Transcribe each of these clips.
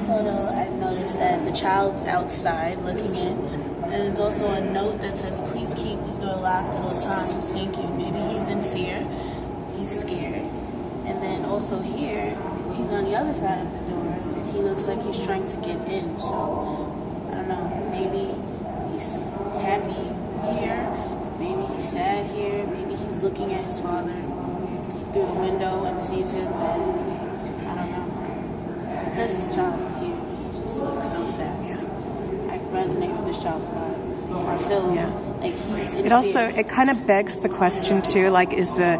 photo, I noticed that the child's outside looking in, and there's also a note that says, "Please keep this door locked at all times. Thank you." Maybe he's in fear. He's scared. And then also here, he's on the other side of the door, and he looks like he's trying to get in. So, I don't know, maybe he's happy here, maybe he's sad here, maybe he's looking at his father through the window and sees him. I don't know. This child here, he just looks so sad. Yeah. I resonate with this child a lot. I feel like he's in It also, fear. it kind of begs the question too, like, is the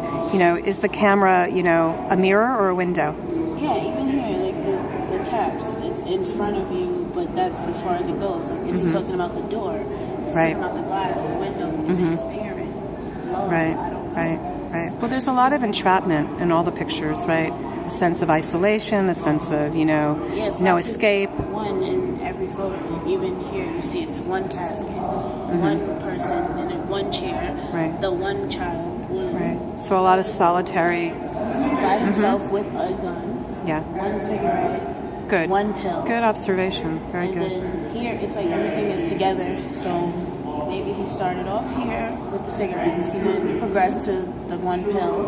camera, a mirror or a window? Yeah, even here, like the caps, it's in front of you, but that's as far as it goes. Like, is he talking about the door? Is he Right. talking about the glass, the window? Is it his parent? Love? Right, I don't know. right. Well, there's a lot of entrapment in all the pictures, right? A sense of isolation, a sense of, Yes, no that's escape. One in every photo. Even here, you see it's one casket, one person in one chair, Right. the one child Right. So a lot of solitary. by himself with a gun, Yeah. one cigarette, Good. one pill. Good observation. Very And good. then here, it's like everything is together. So maybe he started off here with the cigarettes, and then progressed to the one pill,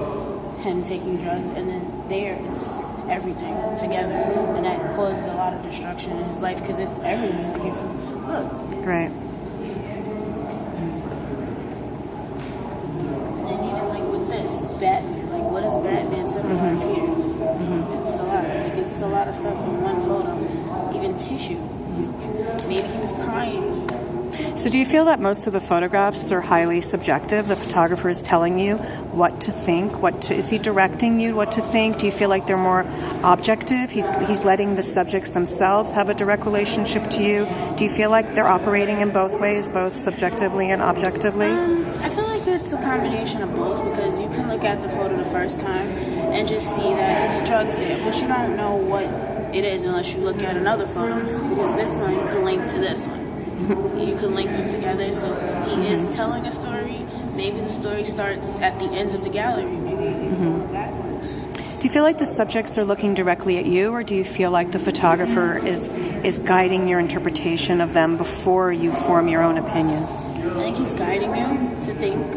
him taking drugs, and then there it's everything together. And that caused a lot of destruction in his life because it's everywhere. Look. Great. And even like with this, Batman, like what does Batman symbolize here? It's a lot. Like it's a lot of stuff in one photo. Even tissue. Maybe he was crying. So do you feel that most of the photographs are highly subjective? The photographer is telling you what to think, is he directing you what to think? Do you feel like they're more objective? He's letting the subjects themselves have a direct relationship to you? Do you feel like they're operating in both ways, both subjectively and objectively? I feel like it's a combination of both because you can look at the photo the first time and just see that it's drugs there, but you don't know what it is unless you look at another photo because this one can link to this one. You can link them together, so he is telling a story. Maybe the story starts at the ends of the gallery. Maybe he's going backwards. Do you feel like the subjects are looking directly at you, or do you feel like the photographer is guiding your interpretation of them before you form your own opinion? I think he's guiding you to think,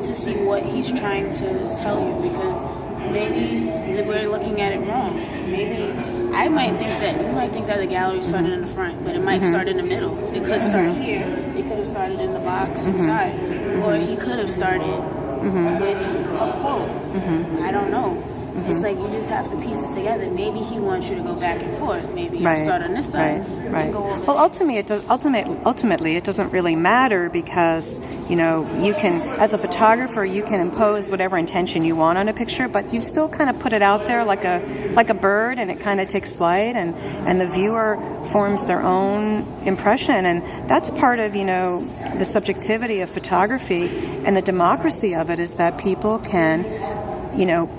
to see what he's trying to tell you because maybe we're looking at it wrong. Maybe I might think that the gallery started in the front, but it might start in the middle. It could start here. It could have started in the box inside, or he could have started with a quote. I don't know. It's like you just have to piece it together. Maybe he wants you to go back and forth. Maybe you start on this side. Right. Go over Well, ultimately, it doesn't really matter because you can, as a photographer, you can impose whatever intention you want on a picture, but you still kind of put it out there like a bird, and it kind of takes flight, and the viewer forms their own impression, and that's part of the subjectivity of photography, and the democracy of it is that people can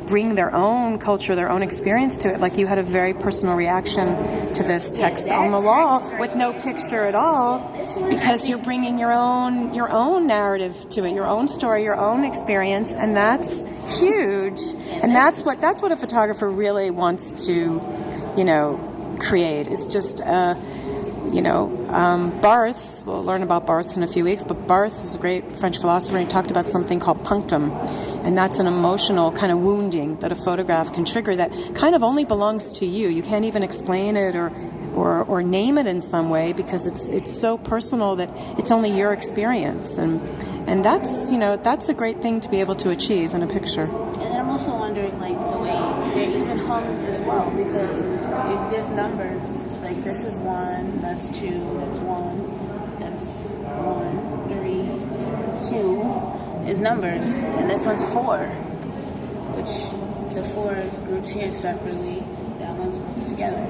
bring their own culture, their own experience to it. Like you had a very personal reaction to this text on the wall with no picture at all, because you're bringing your own narrative to it, your own story, your own experience, and that's huge. And that's what a photographer really wants to, create. It's just Barthes, we'll learn about Barthes in a few weeks, but Barthes was a great French philosopher, and he talked about something called punctum, and that's an emotional kind of wounding that a photograph can trigger that kind of only belongs to you. You can't even explain it or name it in some way because it's so personal that it's only your experience, and that's a great thing to be able to achieve in a picture. And I'm also wondering, like, the way they're even hung as well, because if there's numbers, like this is 1, that's 2, that's 1, that's 1, 3, 2 is numbers, and this one's 4, which the 4 groups here separately, that one's grouped together,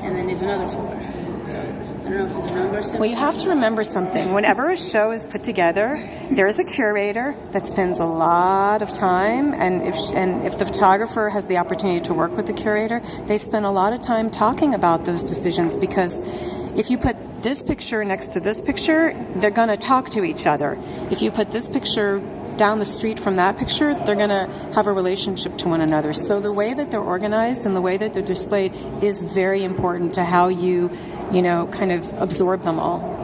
and then there's another 4. So I don't know if the numbers. Well, you have to remember something. Whenever a show is put together, there is a curator that spends a lot of time, and if the photographer has the opportunity to work with the curator, they spend a lot of time talking about those decisions, because if you put this picture next to this picture, they're going to talk to each other. If you put this picture down the street from that picture, they're going to have a relationship to one another. So the way that they're organized and the way that they're displayed is very important to how you kind of absorb them all.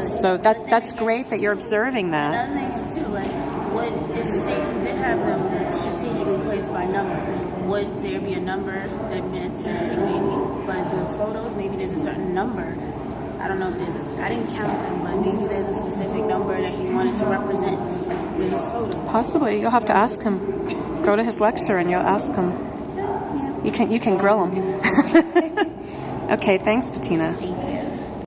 So that's great that you're observing that. Another thing is too, like, what if Satan did have them strategically placed by number? Would there be a number that meant something? Maybe by the photos, maybe there's a certain number. I don't know if I didn't count them, but maybe there's a specific number that he wanted to represent with his photos. Possibly, you'll have to ask him. Go to his lecture and you'll ask him. Yeah. You can grill him. Okay, thanks, Beatina.